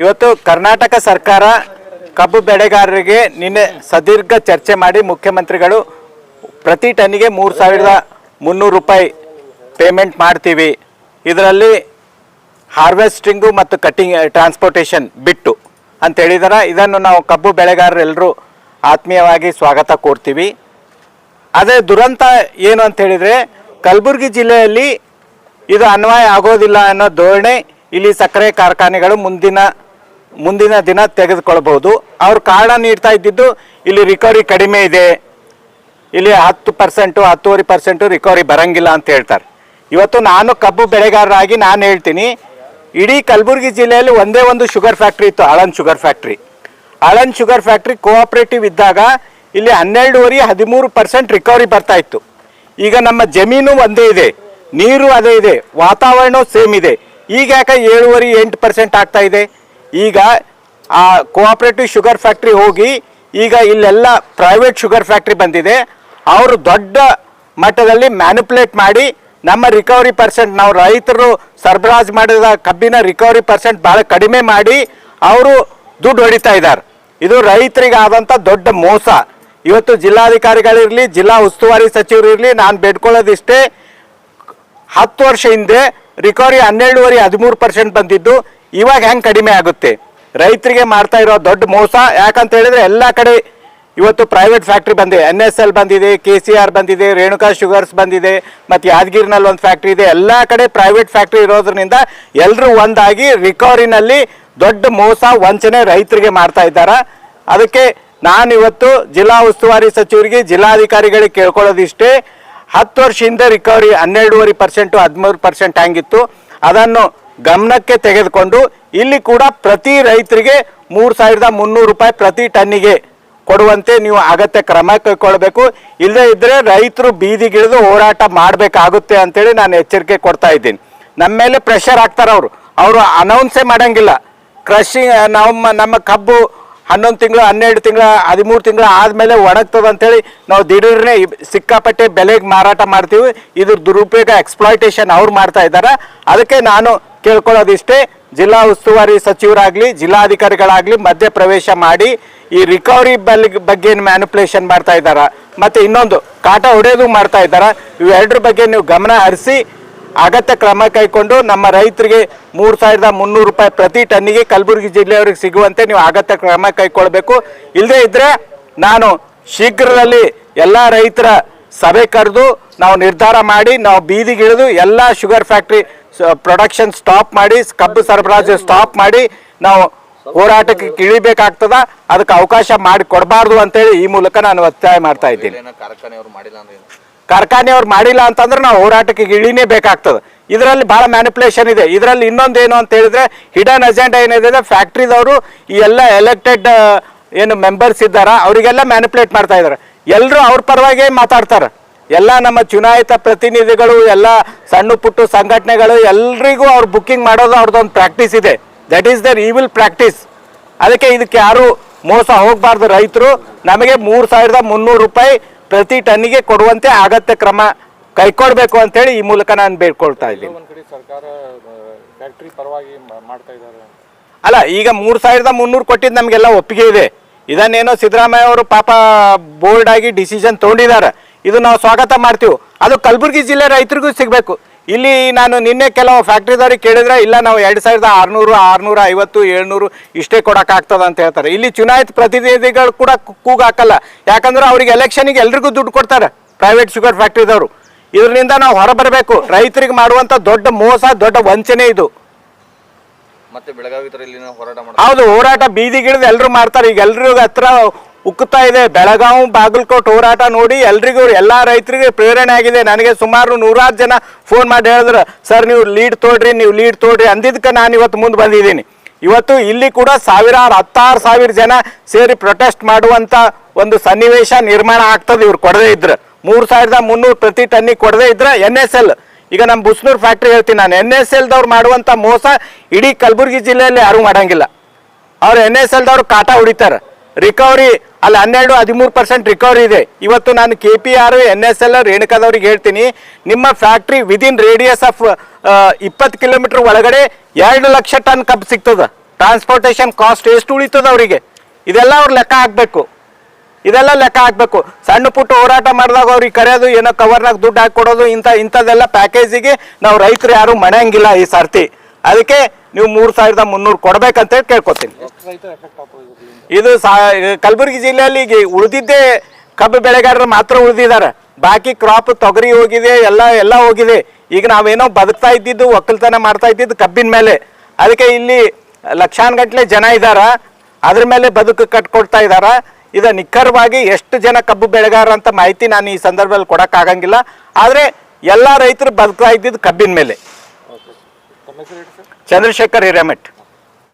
ಇವತ್ತು ಕರ್ನಾಟಕ ಸರ್ಕಾರ ಕಬ್ಬು ಬೆಳೆಗಾರರಿಗೆ ನಿನ್ನೆ ಸುದೀರ್ಘ ಚರ್ಚೆ ಮಾಡಿ ಮುಖ್ಯಮಂತ್ರಿಗಳು ಪ್ರತಿ ಟನ್ನಿಗೆ 3,300 ರೂಪಾಯಿ ಪೇಮೆಂಟ್ ಮಾಡ್ತೀವಿ, ಇದರಲ್ಲಿ ಹಾರ್ವೆಸ್ಟಿಂಗು ಮತ್ತು ಕಟ್ಟಿಂಗ್ ಟ್ರಾನ್ಸ್ಪೋರ್ಟೇಷನ್ ಬಿಟ್ಟು ಅಂತ ಹೇಳಿದಾರೆ. ಇದನ್ನು ನಾವು ಕಬ್ಬು ಬೆಳೆಗಾರರೆಲ್ಲರೂ ಆತ್ಮೀಯವಾಗಿ ಸ್ವಾಗತ ಕೋರ್ತೀವಿ. ಅದೇ ದುರಂತ ಏನು ಅಂತ ಹೇಳಿದರೆ, ಕಲಬುರಗಿ ಜಿಲ್ಲೆಯಲ್ಲಿ ಇದು ಅನ್ವಯ ಆಗೋದಿಲ್ಲ ಅನ್ನೋ ಧೋರಣೆ ಇಲ್ಲಿ ಸಕ್ಕರೆ ಕಾರ್ಖಾನೆಗಳು ಮುಂದಿನ ದಿನ ತೆಗೆದುಕೊಳ್ಬಹುದು. ಅವ್ರು ಕಾರಣ ನೀಡ್ತಾ ಇದ್ದಿದ್ದು ಇಲ್ಲಿ ರಿಕವರಿ ಕಡಿಮೆ ಇದೆ, ಇಲ್ಲಿ 10%, 10.5% ರಿಕವರಿ ಬರಂಗಿಲ್ಲ ಅಂತ ಹೇಳ್ತಾರೆ. ಇವತ್ತು ನಾನು ಕಬ್ಬು ಬೆಳೆಗಾರರಾಗಿ ನಾನು ಹೇಳ್ತೀನಿ, ಇಡೀ ಕಲಬುರಗಿ ಜಿಲ್ಲೆಯಲ್ಲಿ ಒಂದೇ ಒಂದು ಶುಗರ್ ಫ್ಯಾಕ್ಟ್ರಿ ಇತ್ತು, Aland sugar factory. Aland sugar factory cooperative ಇದ್ದಾಗ ಇಲ್ಲಿ 12.5-13% ರಿಕವರಿ ಬರ್ತಾ ಇತ್ತು. ಈಗ ನಮ್ಮ ಜಮೀನು ಒಂದೇ ಇದೆ, ನೀರು ಅದೇ ಇದೆ, ವಾತಾವರಣ ಸೇಮ್ ಇದೆ. ಈಗ ಯಾಕೆ 7.5-8% ಆಗ್ತಾ ಇದೆ? ಈಗ ಆ ಕೋಆಪರೇಟಿವ್ ಶುಗರ್ ಫ್ಯಾಕ್ಟ್ರಿ ಹೋಗಿ ಈಗ ಇಲ್ಲೆಲ್ಲ ಪ್ರೈವೇಟ್ ಶುಗರ್ ಫ್ಯಾಕ್ಟ್ರಿ ಬಂದಿದೆ. ಅವರು ದೊಡ್ಡ ಮಟ್ಟದಲ್ಲಿ ಮ್ಯಾನಿಪುಲೇಟ್ ಮಾಡಿ ನಮ್ಮ ರಿಕವರಿ ಪರ್ಸೆಂಟ್, ನಾವು ರೈತರು ಸರಬರಾಜು ಮಾಡಿದ ಕಬ್ಬಿನ ರಿಕವರಿ ಪರ್ಸೆಂಟ್ ಭಾಳ ಕಡಿಮೆ ಮಾಡಿ ಅವರು ದುಡ್ಡು ಹೊಡಿತಾ ಇದ್ದಾರೆ. ಇದು ರೈತರಿಗೆ ಆದಂಥ ದೊಡ್ಡ ಮೋಸ. ಇವತ್ತು ಜಿಲ್ಲಾಧಿಕಾರಿಗಳಿರಲಿ, ಜಿಲ್ಲಾ ಉಸ್ತುವಾರಿ ಸಚಿವರು ಇರಲಿ, ನಾನು ಬೇಡ್ಕೊಳ್ಳೋದಿಷ್ಟೇ, 10 ವರ್ಷ ಹಿಂದೆ ರಿಕವರಿ 12.5-13% ಬಂದಿದ್ದು, ಇವಾಗ ಹೆಂಗೆ ಕಡಿಮೆ ಆಗುತ್ತೆ? ರೈತರಿಗೆ ಮಾಡ್ತಾ ಇರೋ ದೊಡ್ಡ ಮೋಸ. ಯಾಕಂತ ಹೇಳಿದ್ರೆ ಎಲ್ಲ ಕಡೆ ಇವತ್ತು ಪ್ರೈವೇಟ್ ಫ್ಯಾಕ್ಟ್ರಿ ಬಂದಿದೆ, NSL ಬಂದಿದೆ, KCR ಬಂದಿದೆ, ರೇಣುಕಾ ಶುಗರ್ಸ್ ಬಂದಿದೆ, ಮತ್ತು ಯಾದಗಿರಿನಲ್ಲಿ ಒಂದು ಫ್ಯಾಕ್ಟ್ರಿ ಇದೆ. ಎಲ್ಲ ಕಡೆ ಪ್ರೈವೇಟ್ ಫ್ಯಾಕ್ಟ್ರಿ ಇರೋದ್ರಿಂದ ಎಲ್ಲರೂ ಒಂದಾಗಿ ರಿಕವರಿನಲ್ಲಿ ದೊಡ್ಡ ಮೋಸ ವಂಚನೆ ರೈತರಿಗೆ ಮಾಡ್ತಾ ಇದ್ದಾರೆ. ಅದಕ್ಕೆ ನಾನು ಇವತ್ತು ಜಿಲ್ಲಾ ಉಸ್ತುವಾರಿ ಸಚಿವರಿಗೆ, ಜಿಲ್ಲಾಧಿಕಾರಿಗಳಿಗೆ ಕೇಳ್ಕೊಳ್ಳೋದಿಷ್ಟೇ, 10 ವರ್ಷ ಹಿಂದೆ ರಿಕವರಿ 12.5%, 13% ಹಂಗಿತ್ತು, ಅದನ್ನು ಗಮನಕ್ಕೆ ತೆಗೆದುಕೊಂಡು ಇಲ್ಲಿ ಕೂಡ ಪ್ರತಿ ರೈತರಿಗೆ 3,300 ರೂಪಾಯಿ ಪ್ರತಿ ಟನ್ನಿಗೆ ಕೊಡುವಂತೆ ನೀವು ಅಗತ್ಯ ಕ್ರಮ ಕೈಗೊಳ್ಳಬೇಕು. ಇಲ್ಲದೇ ಇದ್ದರೆ ರೈತರು ಬೀದಿಗಿಳಿದು ಹೋರಾಟ ಮಾಡಬೇಕಾಗುತ್ತೆ ಅಂತೇಳಿ ನಾನು ಎಚ್ಚರಿಕೆ ಕೊಡ್ತಾ ಇದ್ದೀನಿ. ನಮ್ಮ ಮೇಲೆ ಪ್ರೆಷರ್ ಹಾಕ್ತಾರೆ ಅವರು ಅನೌನ್ಸೇ ಮಾಡೋಂಗಿಲ್ಲ. ಕ್ರಷಿಂಗ್ ನಮ್ಮ ಕಬ್ಬು 11 ತಿಂಗಳು, 12 ತಿಂಗಳು, 13 ತಿಂಗಳು ಆದಮೇಲೆ ಒಣಗ್ತದೆ ಅಂತೇಳಿ ನಾವು ದಿಢೀರ್ನೆ ಸಿಕ್ಕಾಪಟ್ಟೆ ಬೆಲೆಗೆ ಮಾರಾಟ ಮಾಡ್ತೀವಿ. ಇದ್ರ ದುರುಪಯೋಗ, ಎಕ್ಸ್ಪ್ಲಾಯ್ಟೇಷನ್ ಅವ್ರು ಮಾಡ್ತಾ ಇದ್ದಾರೆ. ಅದಕ್ಕೆ ನಾನು ಕೇಳ್ಕೊಳ್ಳೋದಿಷ್ಟೇ, ಜಿಲ್ಲಾ ಉಸ್ತುವಾರಿ ಸಚಿವರಾಗಲಿ, ಜಿಲ್ಲಾಧಿಕಾರಿಗಳಾಗಲಿ ಮಧ್ಯ ಪ್ರವೇಶ ಮಾಡಿ ಈ ರಿಕವರಿ ಬಗ್ಗೆ ಮ್ಯಾನಿಪುಲೇಷನ್ ಮಾಡ್ತಾ ಇದ್ದಾರೆ, ಮತ್ತು ಇನ್ನೊಂದು ಕಾಟ ಹೊಡೆಯೋದು ಮಾಡ್ತಾ ಇದ್ದಾರೆ. ಇವೆರಡರ ಬಗ್ಗೆ ನೀವು ಗಮನ ಹರಿಸಿ ಅಗತ್ಯ ಕ್ರಮ ಕೈಗೊಂಡು ನಮ್ಮ ರೈತರಿಗೆ 3,300 ರೂಪಾಯಿ ಪ್ರತಿ ಟನ್ನಿಗೆ ಕಲಬುರಗಿ ಜಿಲ್ಲೆಯವರಿಗೆ ಸಿಗುವಂತೆ ನೀವು ಅಗತ್ಯ ಕ್ರಮ ಕೈಗೊಳ್ಳಬೇಕು. ಇಲ್ಲದೇ ಇದ್ದರೆ ನಾನು ಶೀಘ್ರದಲ್ಲಿ ಎಲ್ಲ ರೈತರ ಸಭೆ ಕರೆದು ನಾವು ನಿರ್ಧಾರ ಮಾಡಿ ನಾವು ಬೀದಿಗಿಳಿದು ಎಲ್ಲ ಶುಗರ್ ಫ್ಯಾಕ್ಟ್ರಿ ಪ್ರೊಡಕ್ಷನ್ ಸ್ಟಾಪ್ ಮಾಡಿ, ಕಬ್ಬು ಸರಬರಾಜು ಸ್ಟಾಪ್ ಮಾಡಿ ನಾವು ಹೋರಾಟಕ್ಕೆ ಇಳಿಬೇಕಾಗ್ತದ. ಅದಕ್ಕೆ ಅವಕಾಶ ಮಾಡಿ ಕೊಡಬಾರ್ದು ಅಂತೇಳಿ ಈ ಮೂಲಕ ನಾನು ಒತ್ತಾಯ ಮಾಡ್ತಾ ಇದ್ದೀನಿ. ಕಾರ್ಖಾನೆಯವ್ರು ಮಾಡಿಲ್ಲ ಅಂತಂದ್ರೆ ನಾವು ಹೋರಾಟಕ್ಕೆ ಇಳಿನೇ ಬೇಕಾಗ್ತದೆ. ಇದರಲ್ಲಿ ಭಾಳ ಮ್ಯಾನಿಪುಲೇಷನ್ ಇದೆ. ಇದರಲ್ಲಿ ಇನ್ನೊಂದೇನು ಅಂತ ಹೇಳಿದ್ರೆ, ಹಿಡನ್ ಅಜೆಂಡಾ ಏನಿದೆ, ಫ್ಯಾಕ್ಟ್ರಿದವರು ಈ ಎಲ್ಲ ಎಲೆಕ್ಟೆಡ್ ಏನು ಮೆಂಬರ್ಸ್ ಇದ್ದಾರ ಅವರಿಗೆಲ್ಲ ಮ್ಯಾನಿಪುಲೇಟ್ ಮಾಡ್ತಾ ಇದ್ದಾರೆ. ಎಲ್ಲರೂ ಅವ್ರ ಪರವಾಗಿ ಮಾತಾಡ್ತಾರೆ. ಎಲ್ಲ ನಮ್ಮ ಚುನಾಯಿತ ಪ್ರತಿನಿಧಿಗಳು, ಎಲ್ಲ ಸಣ್ಣ ಪುಟ್ಟ ಸಂಘಟನೆಗಳು, ಎಲ್ರಿಗೂ ಅವ್ರು ಬುಕ್ಕಿಂಗ್ ಮಾಡೋದು ಅವ್ರದ್ದೊಂದು ಪ್ರಾಕ್ಟೀಸ್ ಇದೆ. That is their evil practice. ಅದಕ್ಕೆ ಇದಕ್ಕೆ ಯಾರು ಮೋಸ ಹೋಗಬಾರ್ದು. ರೈತರು ನಮಗೆ 3,300 ರೂಪಾಯಿ ಪ್ರತಿ ಟನ್ನಿಗೆ ಕೊಡುವಂತೆ ಅಗತ್ಯ ಕ್ರಮ ಕೈಗೊಳ್ಳಬೇಕು ಅಂತೇಳಿ ಈ ಮೂಲಕ ನಾನು ಬೇಡ್ಕೊಳ್ತಾ ಇದ್ದೀನಿ. ಅಲ್ಲ, ಈಗ 3,300 ಕೊಟ್ಟಿದ್ದು ನಮಗೆಲ್ಲ ಒಪ್ಪಿಗೆ ಇದೆ. ಇದನ್ನೇನೋ ಸಿದ್ದರಾಮಯ್ಯ ಅವರು ಪಾಪ ಬೋಲ್ಡ್ ಆಗಿ ಡಿಸಿಷನ್ ತೊಗೊಂಡಿದ್ದಾರೆ, ಇದು ನಾವು ಸ್ವಾಗತ ಮಾಡ್ತೀವಿ. ಅದು ಕಲಬುರಗಿ ಜಿಲ್ಲೆ ರೈತರಿಗೂ ಸಿಗಬೇಕು. ಇಲ್ಲಿ ನಾನು ನಿನ್ನೆ ಕೆಲವು ಫ್ಯಾಕ್ಟ್ರಿದವ್ರಿಗೆ ಕೇಳಿದ್ರೆ, ಇಲ್ಲ ನಾವು 2,600, 650, 700 ಇಷ್ಟೇ ಕೊಡೋಕ್ಕಾಗ್ತದೆ ಅಂತ ಹೇಳ್ತಾರೆ. ಇಲ್ಲಿ ಚುನಾಯಿತ ಪ್ರತಿನಿಧಿಗಳು ಕೂಡ ಕೂಗು ಹಾಕಲ್ಲ. ಯಾಕಂದ್ರೆ ಅವ್ರಿಗೆ ಎಲೆಕ್ಷನಿಗೆ ಎಲ್ರಿಗೂ ದುಡ್ಡು ಕೊಡ್ತಾರೆ ಪ್ರೈವೇಟ್ ಶುಗರ್ ಫ್ಯಾಕ್ಟ್ರಿದವರು. ಇದರಿಂದ ನಾವು ಹೊರಬರಬೇಕು. ರೈತರಿಗೆ ಮಾಡುವಂಥ ದೊಡ್ಡ ಮೋಸ, ದೊಡ್ಡ ವಂಚನೆ ಇದು. ಮತ್ತೆ ಬೆಳಗಾವಿ ಹೌದು, ಹೋರಾಟ ಬೀದಿಗಿಳಿದು ಎಲ್ಲರೂ ಮಾಡ್ತಾರೆ. ಈಗ ಎಲ್ರಿಗೂ ಹತ್ರ ಉಕ್ಕುತ್ತಾ ಇದೆ. ಬೆಳಗಾವಿ, ಬಾಗಲಕೋಟೆ ಹೋರಾಟ ನೋಡಿ ಎಲ್ರಿಗೂ, ಎಲ್ಲ ರೈತರಿಗೆ ಪ್ರೇರಣೆ ಆಗಿದೆ. ನನಗೆ ಸುಮಾರು 100 ಜನ ಫೋನ್ ಮಾಡಿ ಹೇಳಿದ್ರು, ಸರ್ ನೀವು ಲೀಡ್ ತೋಡ್ರಿ ಅಂದಿದ್ದಕ್ಕೆ ನಾನು ಇವತ್ತು ಮುಂದೆ ಬಂದಿದ್ದೀನಿ. ಇವತ್ತು ಇಲ್ಲಿ ಕೂಡ 16,000 ಜನ ಸೇರಿ ಪ್ರೊಟೆಸ್ಟ್ ಮಾಡುವಂಥ ಒಂದು ಸನ್ನಿವೇಶ ನಿರ್ಮಾಣ ಆಗ್ತದೆ. ಇವ್ರು ಕೊಡದೇ ಇದ್ರೆ 3,300 ಪ್ರತಿ ಟನ್ನಿಗೆ ಕೊಡದೇ ಇದ್ರೆ NSL, ಈಗ ನಮ್ಮ ಬುಸ್ನೂರು ಫ್ಯಾಕ್ಟ್ರಿ ಹೇಳ್ತೀನಿ ನಾನು, NSLದವ್ರು ಮಾಡುವಂಥ ಮೋಸ ಇಡೀ ಕಲಬುರಗಿ ಜಿಲ್ಲೆಯಲ್ಲಿ ಯಾರೂ ಮಾಡೋಂಗಿಲ್ಲ. ಅವ್ರು NSLದವ್ರು ಕಾಟ ಹೊಡಿತಾರೆ. ರಿಕವರಿ ಅಲ್ಲಿ 12-13% ರಿಕವರಿ ಇದೆ. ಇವತ್ತು ನಾನು KPR, NSL, ರೇಣುಕಾದವ್ರಿಗೆ ಹೇಳ್ತೀನಿ, ನಿಮ್ಮ factory within radius of 20 kilometre ಒಳಗಡೆ 2 ಲಕ್ಷ ಟನ್ ಕಬ್ಬು ಸಿಗ್ತದೆ. ಟ್ರಾನ್ಸ್ಪೋರ್ಟೇಷನ್ ಕಾಸ್ಟ್ ಎಷ್ಟು ಉಳಿತದ ಅವರಿಗೆ, ಇದೆಲ್ಲ ಅವ್ರು ಲೆಕ್ಕ ಹಾಕಬೇಕು. ಇದೆಲ್ಲ ಲೆಕ್ಕ ಹಾಕಬೇಕು. ಸಣ್ಣ ಪುಟ್ಟ ಹೋರಾಟ ಮಾಡಿದಾಗ ಅವ್ರಿಗೆ ಕರೆಯೋದು, ಏನೋ ಕವರ್ನಾಗ ದುಡ್ಡು ಹಾಕಿ ಇಂಥದ್ದೆಲ್ಲ ಪ್ಯಾಕೇಜಿಗೆ ನಾವು ರೈತರು ಯಾರು ಮಣೆಯಂಗಿಲ್ಲ ಈ ಸರ್ತಿ. ಅದಕ್ಕೆ ನೀವು 3,300 ಕೊಡ್ಬೇಕಂತೇಳಿ ಕೇಳ್ಕೊತೀನಿ. ಇದು ಕಲಬುರಗಿ ಜಿಲ್ಲೆಯಲ್ಲಿ ಈಗ ಉಳಿದಿದ್ದೇ ಕಬ್ಬು ಬೆಳೆಗಾರರು ಮಾತ್ರ ಉಳಿದಿದ್ದಾರೆ. ಬಾಕಿ ಕ್ರಾಪ್ ತೊಗರಿ ಹೋಗಿದೆ, ಎಲ್ಲ ಹೋಗಿದೆ. ಈಗ ನಾವೇನೋ ಬದುಕ್ತಾ ಇದ್ದಿದ್ದು, ಒಕ್ಕಲ್ತನ ಮಾಡ್ತಾ ಇದ್ದಿದ್ದು ಕಬ್ಬಿನ ಮೇಲೆ. ಅದಕ್ಕೆ ಇಲ್ಲಿ ಲಕ್ಷಾನುಗಟ್ಟಲೆ ಜನ ಇದ್ದಾರ, ಅದ್ರ ಮೇಲೆ ಬದುಕು ಕಟ್ಕೊಡ್ತಾ ಇದ್ದಾರ. ಇದು ನಿಖರವಾಗಿ ಎಷ್ಟು ಜನ ಕಬ್ಬು ಬೆಳೆಗಾರ ಅಂತ ಮಾಹಿತಿ ನಾನು ಈ ಸಂದರ್ಭದಲ್ಲಿ ಕೊಡೋಕ್ಕಾಗಂಗಿಲ್ಲ. ಆದರೆ ಎಲ್ಲ ರೈತರು ಬದುಕ್ತಾ ಇದ್ದಿದ್ದು ಕಬ್ಬಿನ ಮೇಲೆ. ಚಂದ್ರಶೇಖರ್ ಹಿರೇಮಠ್.